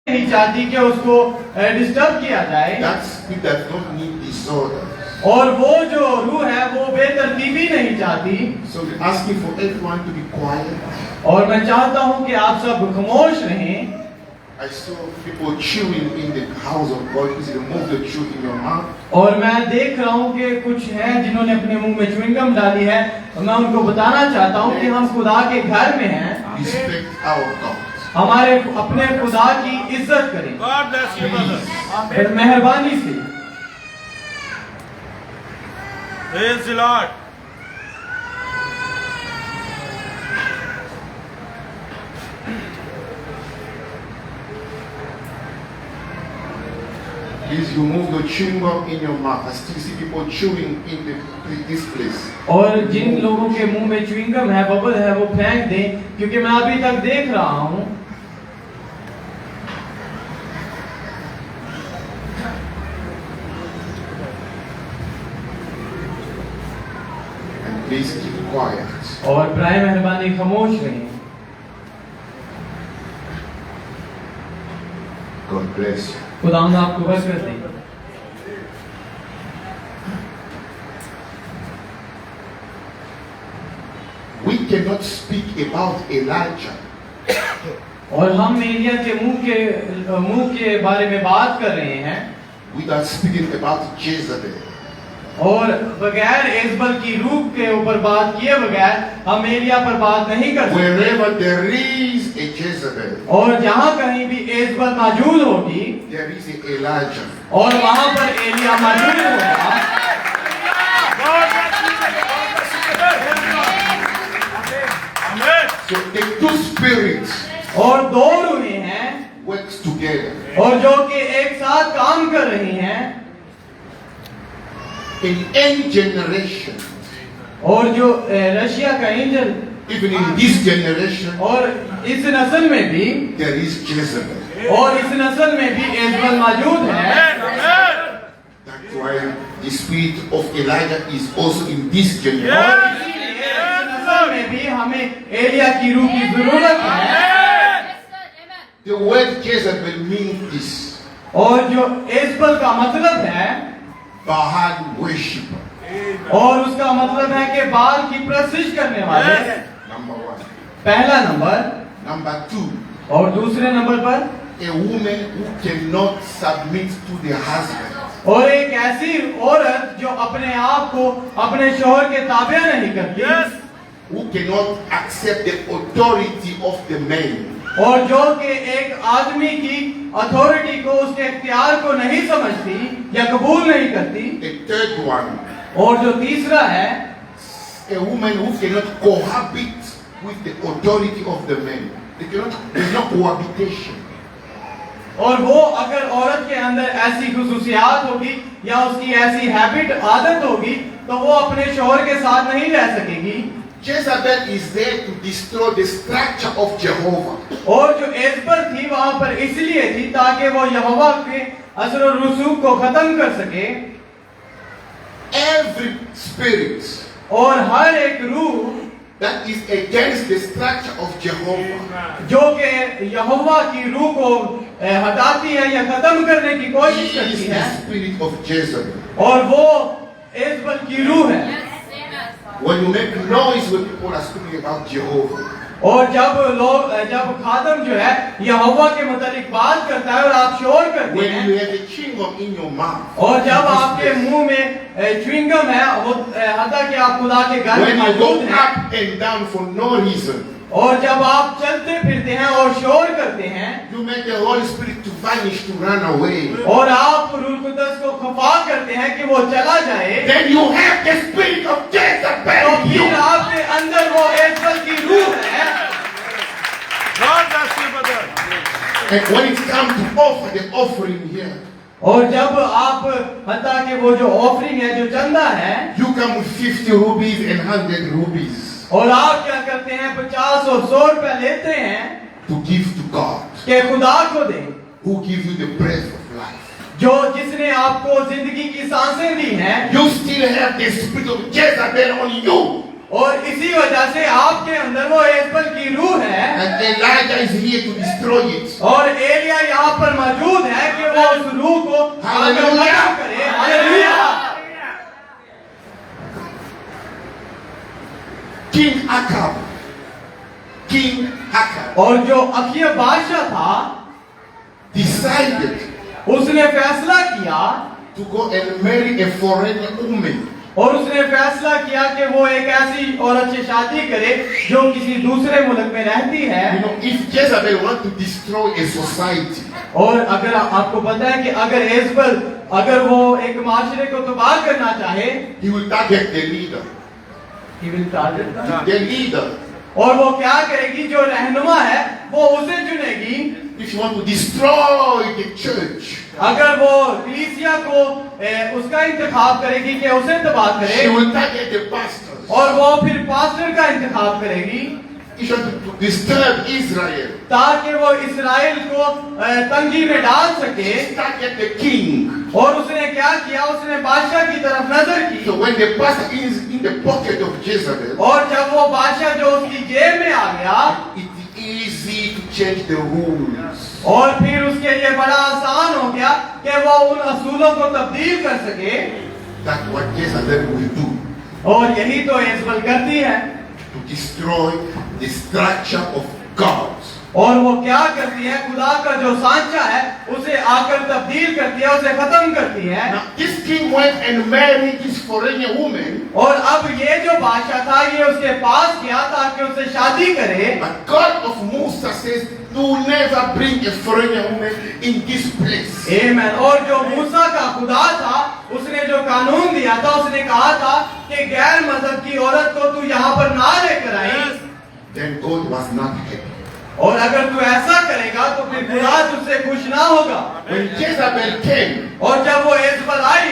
नहीं चाहती कि उसको डिस्टर्ब किया जाए। That spirit does not need disorder. और वो जो रूह है वो बेतरतीबी नहीं चाहती। So we're asking for everyone to be quiet. और मैं चाहता हूँ कि आप सब खामोश रहें। I saw people chewing in the house of God. Please remove the chew in your mouth. और मैं देख रहा हूँ कि कुछ हैं जिन्होंने अपने मुंह में च्युइंगम डाली है। मैं उनको बताना चाहता हूँ कि हम खुदा के घर में हैं। Respect our God. हमारे अपने खुदा की इज्जत करें। God bless you, brother. फिर मेहरबानी से। Praise the Lord. Please remove the chewing gum in your mouth. I still see people chewing in this place. और जिन लोगों के मुंह में च्युइंगम है, बबल है, वो फेंक दें, क्योंकि मैं अभी तक देख रहा हूँ। Please keep quiet. और प्राय मेहरबानी खामोश रहें। God bless you. खुदावंद आपको बरकत दे। We cannot speak about Elijah. और हम एलिया के मुंह के बारे में बात कर रहे हैं Without speaking about Jezebel. और बगैर एजबल की रूह के ऊपर बात किए बगैर हम एलिया पर बात नहीं कर सकते। Wherever there is a Jezebel, और जहाँ कहीं भी एजबल मौजूद होगी, there is a Elijah. और वहाँ पर एलिया मौजूद होगा। God bless you, brother. Amen. So the two spirits और दो रूहें हैं works together. और जो कि एक साथ काम कर रही हैं। In any generation, और जो रशिया का angel, even in this generation, और इस नस्ल में भी, there is Jezebel. और इस नस्ल में भी एजबल मौजूद है। That's why the spirit of Elijah is also in this और generation. इसीलिए इस नस्ल में भी हमें एलिया की रूह की जरूरत है। The word Jezebel means this: और जो एजबल का मतलब है, Baal worshipper. और उसका मतलब है कि बाल की प्रस्तिश करने वाले। Number one. पहला नंबर। Number two, और दूसरे नंबर पर a woman who cannot submit to the husband. और एक ऐसी औरत जो अपने आप को अपने शोहर के ताबे नहीं करती, Who cannot accept the authority of the man. और जो कि एक आदमी की अथॉरिटी को, उसके इख्तियार को नहीं समझती या कबूल नहीं करती। The third one, और जो तीसरा है, a woman who cannot cohabit with the authority of the man. There's no cohabitation. और वो अगर औरत के अंदर ऐसी खुसूसियात होगी या उसकी ऐसी हैबिट, आदत होगी, तो वो अपने शोहर के साथ नहीं रह सकेगी। Jezebel is there to destroy the structure of Jehovah. और जो एजबल थी वहां पर इसलिए थी ताकि वो यहोवा के असर और रसूख को खत्म कर सके। Every spirit और हर एक रूह that is against the structure of Jehovah, जो कि यहोवा की रूह को हटाती है या खत्म करने की कोशिश करती is the है, spirit of Jezebel. और वो एजबल की रूह है। When you make noise when people are speaking about Jehovah, और जब खादम जो है यहोवा के मुतालिक बात करता है और आप शोर करते when हैं, you have a chewing gum in your mouth, और जब आपके मुंह में च्युइंगम है, हत्ता कि आप खुदा के घर में when you go मौजूद हैं, up and down for no reason, और जब आप चलते फिरते हैं और शोर करते हैं, you make the Holy Spirit to vanish, to run away, और आप रूह कुद्दस को खफा करते हैं कि वो चला जाए, then you have the spirit of तो Jezebel in फिर you. आपके अंदर वो एजबल की रूह है। God bless you, brother. And when it comes to offer the offering here, और जब आप हत्ता कि वो जो ऑफरिंग है, जो चंदा है, you come with 50 rupees and 100 rupees और आप क्या करते हैं, 50 और 100 रुपए लेते हैं to give to God, कि खुदा को दें, who gives you the breath of life. जो जिसने आपको जिंदगी की सांसें दी हैं। You still have the spirit of Jezebel on you. और इसी वजह से आपके अंदर वो एजबल की रूह है, And Elijah is here to destroy it. और एलिया यहाँ वो उस रूह को हालेलुया। खत्म करे। हालेलुया। King Ahab और जो अखिया बादशाह था decided उसने फैसला किया to go and marry a foreign woman. और उसने फैसला किया कि वो एक ऐसी औरत से शादी करे जो किसी दूसरे मुल्क में रहती है। You know, if Jezebel want to destroy a society, और अगर आपको पता है कि अगर एजबल अगर वो एक माशरे को तबाह करना चाहे he will target the leader. he will target them. The leader. और वो क्या करेगी, जो रहनुमा है वो उसे चुनेगी। If you want to destroy the church, अगर वो कलीसिया को उसका इंतखाब करेगी कि उसे तबाह she करे, will target the pastors. और वो फिर पास्टर का इंतखाब करेगी If you want to disturb Israel, ताकि वो इसराइल को तंगी में डाल सके। target the king. और उसने क्या किया, उसने बादशाह की तरफ नजर की। So when the pastor is in the pocket of Jezebel, और जब वो बादशाह जो उसकी जेब में आ गया, it's easy to change the rules. और फिर उसके लिए बड़ा आसान हो गया कि वो उन असूलों को तब्दील कर सके। That's what Jezebel will do, और यही तो एजबल करती है। to destroy the structure of God. और वो क्या करती है, खुदा का जो सांचा है उसे आकर तब्दील करती है, उसे खत्म करती है। Now this king went and married this foreign woman, और अब ये जो बादशाह था ये उसके पास गया ताकि उससे शादी करे। but God of Musa says, "Do never bring a foreign woman in this place." आमीन। और जो मूसा का खुदा था उसने जो कानून दिया था, उसने कहा था कि गैर मजहब की औरत को तू यहाँ पर ना लेकर आई। Then God was not happy. और अगर तू ऐसा करेगा तो फिर खुदा तुझसे खुश ना होगा। When Jezebel came, और जब वो एजबल आई,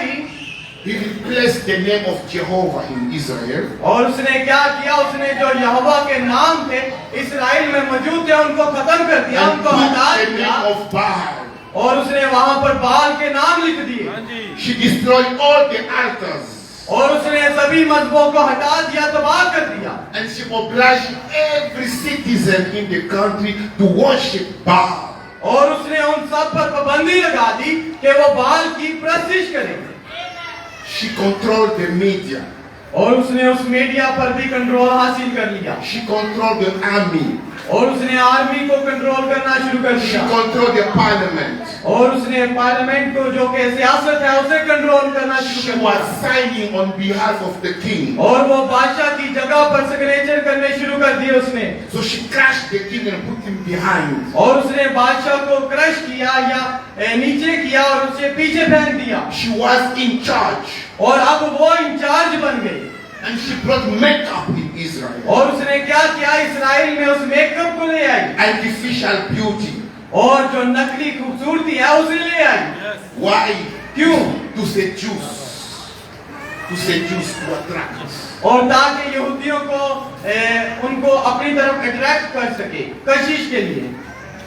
he replaced the name of Jehovah in Israel और उसने क्या किया, उसने जो यहोवा के नाम थे इस्राएल में मौजूद थे उनको खत्म कर दिया, and उनको put हटा the दिया, name of Baal. और उसने वहां पर बाल के नाम लिख दिए। हाँ जी। She destroyed all the altars और उसने सभी मजहबों को हटा दिया, तबाह कर दिया। and she obliged every citizen in the country to worship Baal. और उसने उन सब पर पाबंदी लगा दी कि वो बाल की प्रस्तिश करें। She controlled the media. और उसने उस मीडिया पर भी कंट्रोल हासिल कर लिया। She controlled the army. और उसने आर्मी को कंट्रोल करना शुरू कर She दिया। controlled the parliament. और उसने पार्लियामेंट को जो कि सियासत है उसे कंट्रोल करना She शुरू कर was दिया। signing on behalf of the king. और वो बादशाह की जगह पर सिग्नेचर करने शुरू कर दिए उसने। So she crushed the king and put him behind. और उसने बादशाह को क्रश किया या नीचे किया और उसे पीछे फेंक दिया। She was in charge. और अब वो इंचार्ज बन गई। And she brought makeup in Israel. और उसने क्या किया, इसराइल में उस मेकअप को ले आई Artificial beauty. और जो नकली खूबसूरती है उसे ले आई। Why? क्यों? To seduce. To seduce, to attract. और ताकि यहूदियों को उनको अपनी तरफ अट्रैक्ट कर सके, कशिश के लिए।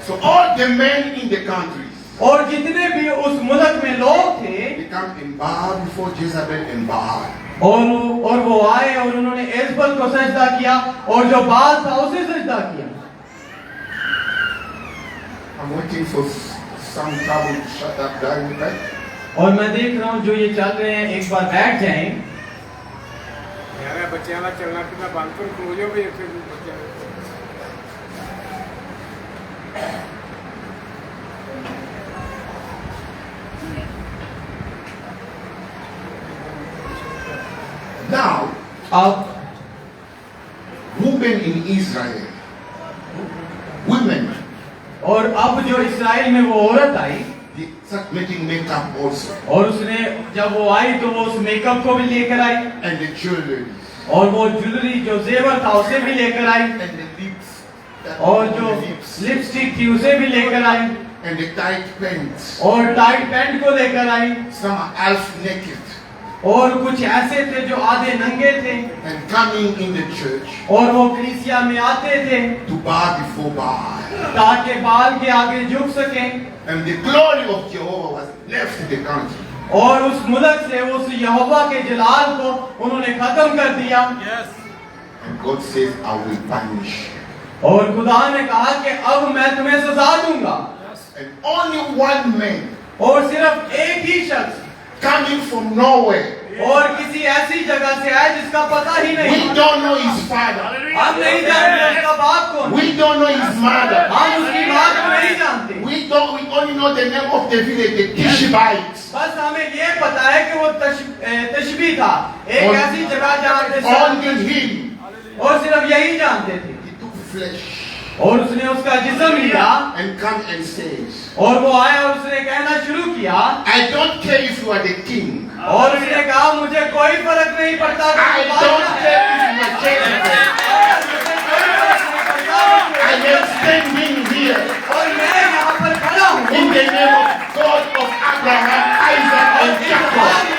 So all the men in the country, और जितने भी उस मुल्क में लोग थे, they come and bow before Jezebel and Baal. और वो आए और उन्होंने एजबल को सजदा किया और जो बाल था उसे सजदा किया। I'm waiting for some trouble to shut up guy with that. और मैं देख रहा हूँ जो ये चल रहे हैं एक बार बैठ जाएं। यार बच्चे वाला चलना कितना बालपुर क्लोजो भी फिर बच्चे Now, अब women in Israel, women, और अब जो इस्राएल में वो औरत आई they start making makeup also, और उसने जब वो आई तो वो उस मेकअप को भी लेकर आई and the jewelry, और वो ज्वेलरी जो जेवर था उसे भी लेकर आई and the lips, that और on जो the lips, लिपस्टिक थी उसे भी लेकर आई and the tight pants. और टाइट पैंट को लेकर आई Some are half naked और कुछ ऐसे थे जो आधे नंगे थे and coming in the church और वो कलीसिया में आते थे to bow before Baal. ताकि बाल के आगे झुक सकें And the glory of Jehovah was left the country. और उस मुल्क से उस यहोवा के जलाल को उन्होंने खत्म कर दिया। And God says, I will punish you. और खुदा ने कहा कि अब मैं तुम्हें सजा दूंगा। And only one man और सिर्फ एक ही शख्स coming from nowhere. और किसी ऐसी जगह से आए जिसका पता ही नहीं, We don't know his father. हम नहीं जानते उसका बाप कौन, We don't know his mother. हम उसकी माँ को नहीं जानते, We only know the name of the village, the Tishbites. बस हमें ये पता है कि वो तशबी था, एक और- ऐसी जगह जहाँ पे Only him. और सिर्फ यही जानते थे। He took flesh और उसने उसका जिस्म लिया and come and says, और वो आया और उसने कहना शुरू किया I don't care if you are the king. और उसने कहा मुझे कोई फर्क नहीं पड़ता कि I तू don't बादशाह care है। if you are Jezebel. I am standing here और मैं यहाँ पर खड़ा हूँ in the name of God of Abraham, Isaac and Jacob.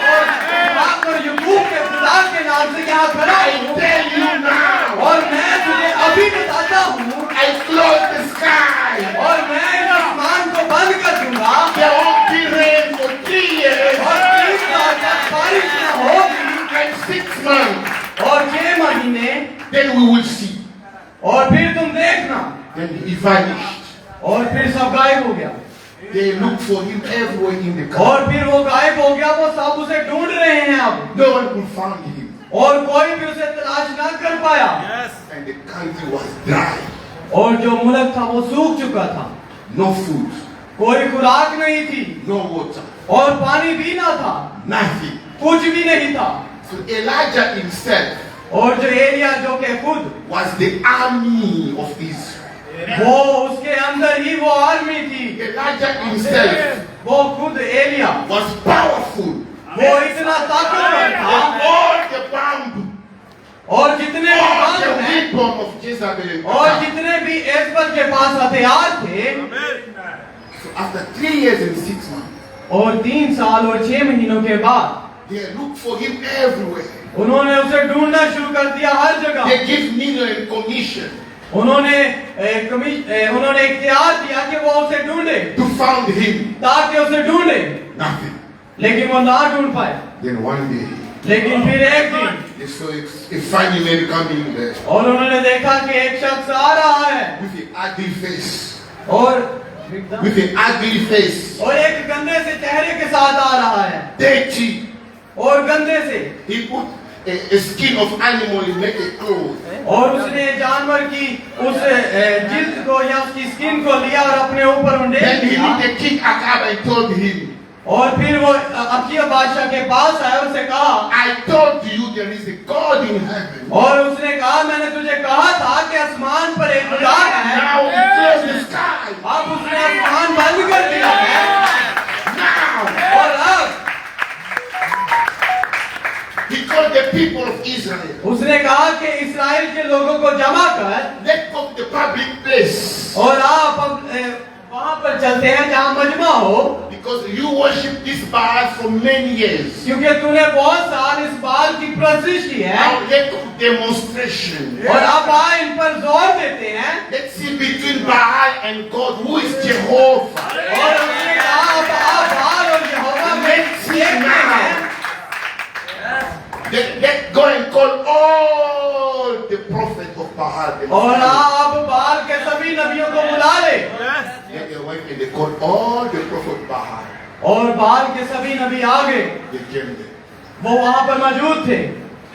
और यूसुफ के खुदा के नाम से यहाँ खड़ा I हूँ tell you now, और मैं तुझे अभी बताता हूँ I close the sky. और मैं इस आसमान को बंद कर दूंगा There won't be rain for 3 years और 3 साल तक बारिश न होगी and 6 months. और 6 महीने Then we will see. और फिर तुम देखना। Then he vanished. और फिर सब गायब हो गया They looked for him everywhere in the country. और फिर वो गायब हो गया, वो सब उसे ढूंढ रहे हैं अब No one could find him. और कोई भी उसे तलाश ना कर पाया Yes. And the country was dry. और जो मुल्क था वो सूख चुका था, No food, कोई खुराक नहीं थी no water, और पानी भी ना था, nothing. कुछ भी नहीं था। So Elijah himself और जो एलिया जो के खुद was the army of Israel. वो उसके अंदर ही वो आर्मी थी, Elijah himself वो खुद एलिया was powerful. वो इतना ताकतवर And था all the bamboo, और जितने भी all the बांध हैं weapon of Jezebel and और Ahab. जितने भी एजबल के पास हथियार थे। Amen. So after 3 years and 6 months, और 3 साल और 6 महीनों के बाद they looked for him everywhere. उन्होंने उसे ढूंढना शुरू कर दिया हर जगह। They give million commission उन्होंने इख्तियार दिया कि वो उसे ढूंढे to find him. ताकि उसे ढूंढे, Nothing. लेकिन वो ना ढूंढ पाए। Then one day, लेकिन फिर एक दिन they saw a funny man coming there और उन्होंने देखा कि एक शख्स आ रहा है with an ugly face. और With an ugly face. और एक गंदे से चेहरे के साथ आ रहा है Dirty. और गंदे से He put a skin of animal in make a clothes. और उसने जानवर की उस जिल्द को या उसकी स्किन को लिया और अपने ऊपर उंडेल Then he दिया met the king Ahab and told him, और फिर वो अखिया बादशाह के पास आया, उससे कहा I told you there is a God in heaven. और उसने कहा मैंने तुझे कहा था कि आसमान पर एक खुदा है। Now he closed the sky. अब उसने आसमान बंद कर दिया है Now और अब he called the people of Israel. उसने कहा कि इस्राएल के लोगों को जमा कर Let's go to the public place. और आप अब वहां पर चलते हैं जहां मजमा हो, Because you worship this Baal for many years. क्योंकि तूने बहुत साल इस बाल की प्रशिश की है Now let's do demonstration. और अब आ इन पर जोर देते हैं। Let's see between Baal and God who is Jehovah. और उसने कहा अब आप बाल और यहोवा में देखते हैं। Let's go and call all the prophets of Baal. और आप बाल के सभी नबियों को बुला ले। Yes. Then they went and they called all the prophets of Baal. और बाल के सभी नबी आ गए, They came there. वो वहां पर मौजूद थे।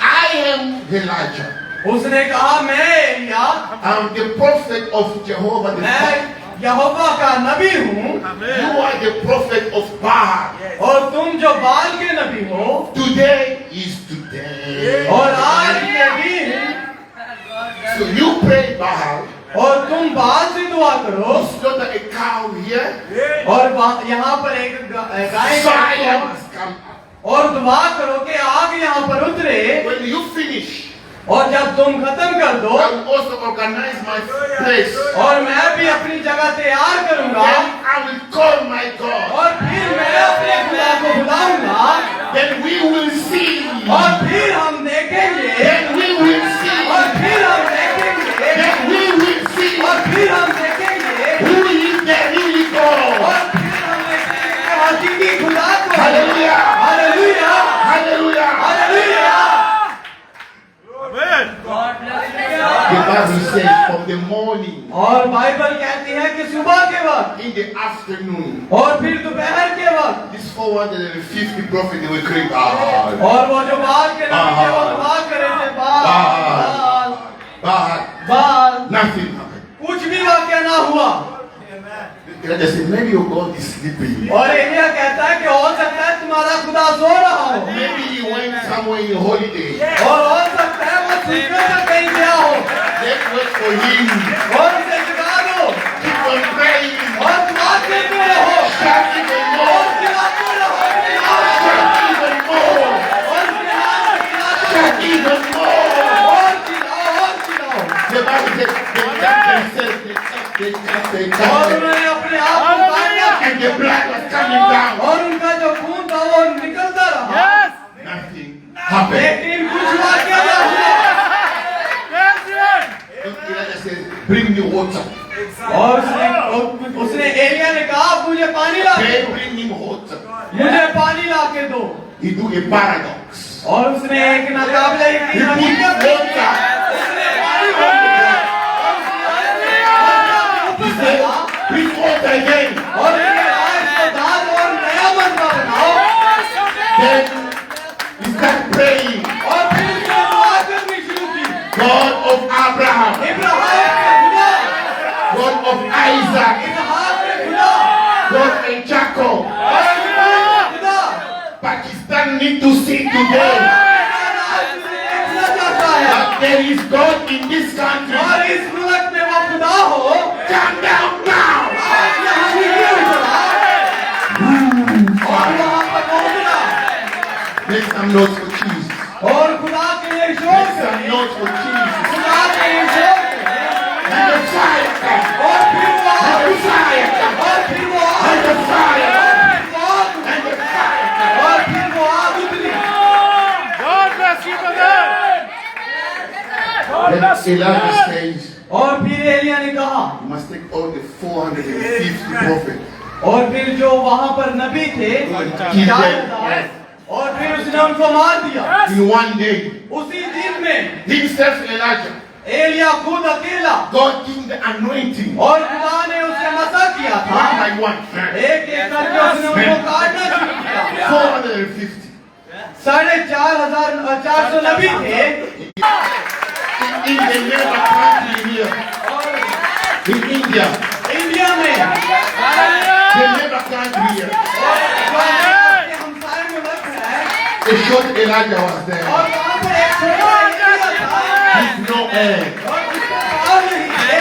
I am Elijah. उसने कहा मैं Elia, I am the prophet of Jehovah the मैं God. यहोवा का नबी हूँ Amen. You are the prophet of Baal. और तुम जो बाल के नबी हो Today is today. और आज के दिन, So you pray Baal. और तुम बाल से दुआ करो Slaughter a cow here. और यहाँ पर एक गाय Fire को- must come up. और दुआ करो कि आग यहाँ पर उतरे When you finish, और जब तुम खत्म कर दो I will also organize my place. और मैं भी अपनी जगह तैयार करूंगा Then I will call my God. और फिर मैं अपने खुदा को बुलाऊंगा Then we will see. और फिर हम देखेंगे Then we will see. और फिर हम देखेंगे Then we will see और फिर हम देखेंगे who is the real God. और फिर हम देखेंगे हकीकी खुदा को। Hallelujah. Hallelujah, Hallelujah. Hallelujah. Amen. The Bible says from the morning, और बाइबल कहती है कि सुबह के वक्त in the afternoon, और फिर दोपहर के वक्त these 450 prophets, they were crying, Baal, और वो जो बाल के नबी थे वो दुआ कर रहे थे बाल बाल Baal. बाल Nothing happened. कुछ भी वाक्य ना हुआ Elijah said, maybe your God is sleeping. और एलिया कहता है कि हो सकता है तुम्हारा खुदा सो रहा हो Maybe he went somewhere in holiday. और हो सकता है वो सीखने से कहीं गया हो Let's wait for him. और उसे जगा दो Keep on praying. और दुआ करते रहो Shout even और more. खिलाते रहो Shout even more. और खिलाते Shout even more. और खिलाओ The Bible says they cut themselves. They cut और themselves. उन्होंने अपने आप को काटा And the blood was coming down. और उनका जो खून था वो निकलता रहा Yes. Nothing happened. लेकिन कुछ वाक्य ना हुआ Yes, yes. Elijah said, bring me water. और उसने एलिया ने कहा मुझे पानी ला के They दो bring him water. मुझे पानी ला के दो He do a paradox. और उसने एक नाकाबिले He की put हकीकत water. उसने पानी भर दिया He said, bring water again. और उसने कहा इसको दाल और नया बनता बनाओ Then he started praying. और फिर उसने दुआ करनी शुरू की God of Abraham, इब्राहिम के खुदा God of Isaac, इसहाक के खुदा God of Jacob. और इस्माइल के खुदा Pakistan need to see today देखना चाहता है that there is God in this country. और इस मुल्क में वो खुदा हो Come down now. आज यहाँ नीचे उतरा और वहाँ पर पहुँचना Make some noise for Jesus. और खुदा के लिए शोर Make some करें noise for Jesus. खुदा के लिए शोर करें And the fire come. और फिर वो And आग the fire come. और फिर वो And आग the fire come. और फिर वो आग And the fire come. और फिर वो आग उतरी God bless you, brother. God Then bless you. Elijah says, और फिर एलिया ने कहा you must take all the 450 prophets. और फिर जो वहाँ पर नबी थे Kill 4,000 them. और फिर उसने उनको मार दिया In one day. उसी दिन में Himself, Elijah. एलिया खुद अकेला God gave him the anointing. और खुदा ने उसे मसा किया था One by one. एक एक करके उसने उनको काटना शुरू किया 450. 4,400 नबी थे In the neighbor country here. In India. India में The neighbor country here. हमसाए मुल्क है A short Elijah was there. और वहाँ पर एक छोटा एलिया था With no egg. और उसके पास नहीं थे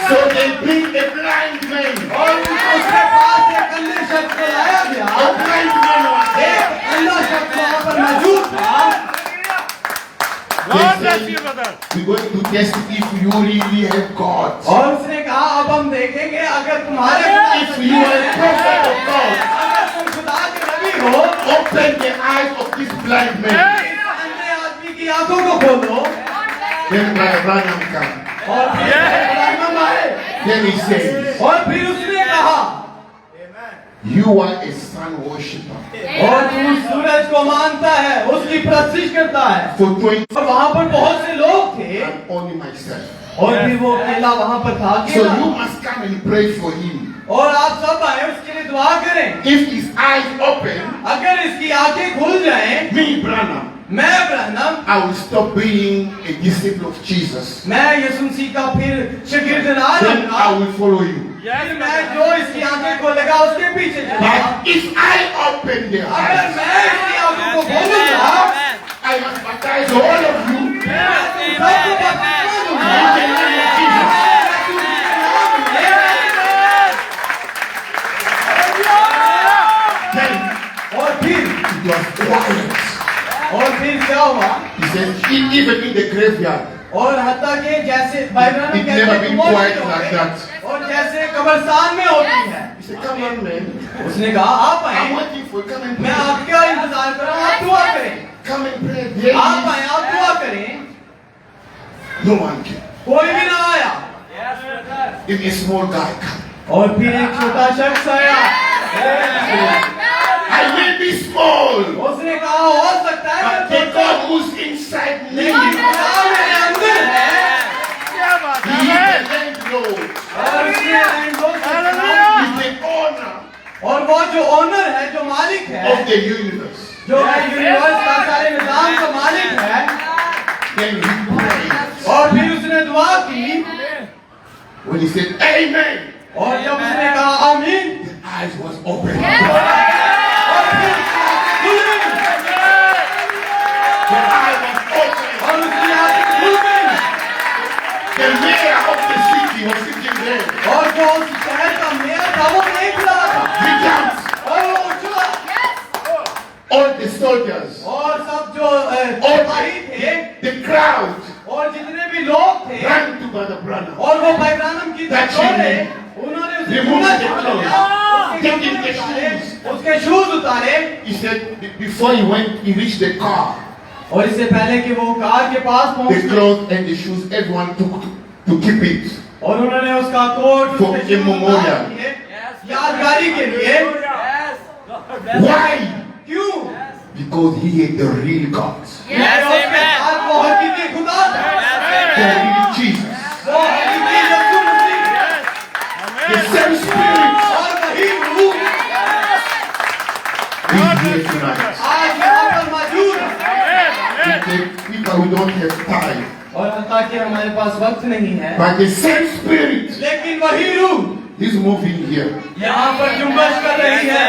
So they bring a blind man. और उसके पास एक अंधे शख्स को लाया गया A blind man was there. एक अंधा शख्स वहाँ पर मौजूद था God bless you, brother. We're going to test if you really have God. और उसने कहा अब हम देखेंगे अगर तुम्हारे If you are a prophet of God, अगर तुम खुदा के नबी हो open the eyes of this blind man. इस अंधे आदमी की आंखों को खोलो Then Brother Branham come. और फिर इब्राहिम आए Then he says, और फिर उसने कहा you are a sun worshipper. और तू सूरज को मानता है उसकी प्रस्तिश करता है For 20 और वहाँ पर बहुत से लोग थे I'm only myself. और फिर वो अकेला वहाँ पर था So अकेला। you must come and pray for him. और आप सब आए उसके लिए दुआ करें If his eyes open, अगर इसकी आंखें खुल जाएं me, Branham, मैं ब्रहनम I will stop being a disciple of Jesus. मैं यीशु मसीह का फिर शागिर्द ना Then रहूंगा I will follow you. Yes, फिर मैं brother. जो इसकी आंखें खोलेगा उसके पीछे चलूंगा But if I open their अगर eyes, मैं इसकी आंखों को खोलूंगा I must baptize all of you in सबको बपतिस्मा दूंगा the name of Jesus. यीशु के नाम में। Then और फिर it was quiet. और फिर क्या हुआ He said, even in the graveyard, और हत्ता के जैसे बाइबल में it कहते never हैं been कि मौत quiet हो like गई। that. और जैसे कब्रिस्तान में होती है He said, come on, man. उसने कहा आप I'm आए waiting for you. Come and मैं pray. आपका इंतजार कर रहा हूँ आप दुआ करें Come and pray. There आप is आए आप दुआ करें no one came. कोई भी ना आया If a small guy come. और फिर एक छोटा शख्स आया I may be small, उसने कहा हो सकता है but the मैं छोटा God who's inside me, लेकिन खुदा मेरे अंदर है क्या बात He है? is the Lord. और उसने लैंडो Hallelujah. It's the honor और वो जो ओनर है, जो मालिक है, of the universe. जो है यूनिवर्स का सारे निजाम का मालिक है, Then he prayed. और फिर उसने दुआ की, When he said amen, और जब उसने कहा आमीन, the eyes was open. और फिर खुल गई, The eye was open. और उसकी आंखें खुल गई, The mayor of the city was sitting there. और जो उस शहर का मेयर था वो नहीं खड़ा था, He jumped. और वो उछला, All the soldiers, और सब जो सिपाही थे, the crowd और जितने भी लोग थे, ran to Brother Branham. और वो भाई ब्रानम की तरफ Touching दौड़े, him. उन्होंने उसके Remove जूते the उतारे, clothes. उसके Taking जूते the उतारे, shoes. उसके शूज उतारे, He said before he went, he reached the car. और इससे पहले कि वो कार के पास The पहुंचे, clothes and the shoes, everyone took to keep it. और उन्होंने उसका कोट, For उसके a शूज memorial. उतार दिए, यादगारी के लिए। Why? क्यों? Because he had the real God. क्योंकि उसके साथ वो हकीकी खुदा था, The real Jesus. वो हकीकी यीशु मसीह, The same spirit और वही रूह is here tonight. आज यहाँ पर मौजूद है। Okay, people, we don't have time. और ताकि हमारे पास वक्त नहीं है, But the same spirit लेकिन वही रूह is moving here. यहाँ पर जुम्बश कर रही है,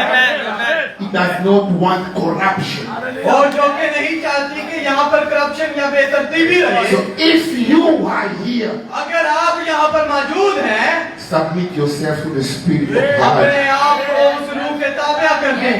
He does not want corruption. और जो कि नहीं चाहती कि यहाँ पर करप्शन या बेतरतीबी रहे। So if you are here, अगर आप यहाँ पर मौजूद हैं, submit yourself to the spirit of God. अपने आप को उस रूह के ताबे कर दें।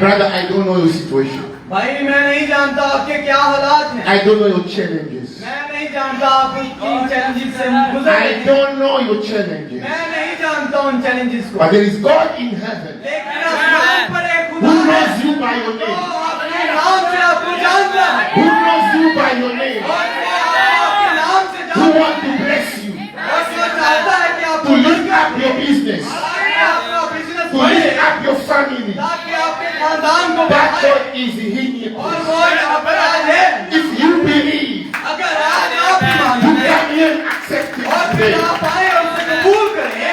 Brother, I don't know your situation. भाई मैं नहीं जानता आपके क्या हालात हैं, I don't know your challenges. मैं नहीं जानता आप किन चैलेंजेस से गुजर रहे I हैं, don't know your challenges. मैं नहीं जानता उन चैलेंजेस को, But there is God in heaven लेकिन आसमान पर एक who खुदा है knows you by your जो name. अपने नाम से आपको जानता है, Who knows you by your name. और वो आपको अपने नाम से Who जानता है, wants to bless you. और जो चाहता है कि आप To lift up your business. अपना बिजनेस To बढ़े, lift up your family. ताकि आपके खानदान को That बढ़ाए, God is in here. और वो यहाँ पर आज है। If you believe, अगर आज आप you मानते हैं come here and accept it और फिर today. आप आए और उसे कबूल करें,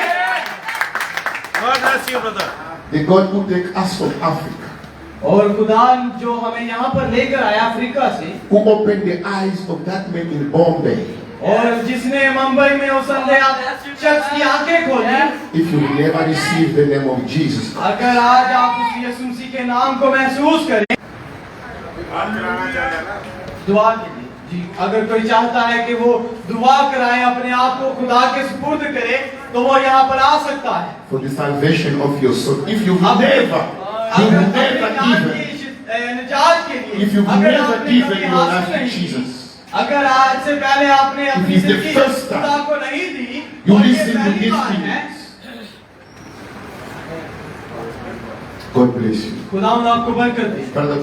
God bless you, brother. The God who take us from Africa, और खुदा जो हमें यहाँ पर लेकर आया अफ्रीका से, who opened the eyes of that man in Bombay. और जिसने मुंबई में उस अंधे शख्स की आंखें खोली, If you never receive the name of Jesus, अगर आज आप उस यीशु मसीह के नाम को महसूस करें, बात कराना चाहता है ना दुआ के लिए जी, अगर कोई चाहता है कि वो दुआ कराए, अपने आप को खुदा के सुपुर्द करे, तो वो यहाँ पर आ सकता है। for the salvation of your soul. If you've Amen. never given, निजात के लिए, if you've अगर never आपने given कभी your हासिल life to नहीं की, Jesus, अगर आज से पहले आपने अपनी It is the जिंदगी first time खुदा को नहीं दी, you और ये listen to पहली these बार है, things, God bless you. खुदा आपको बरकत दे। Brother,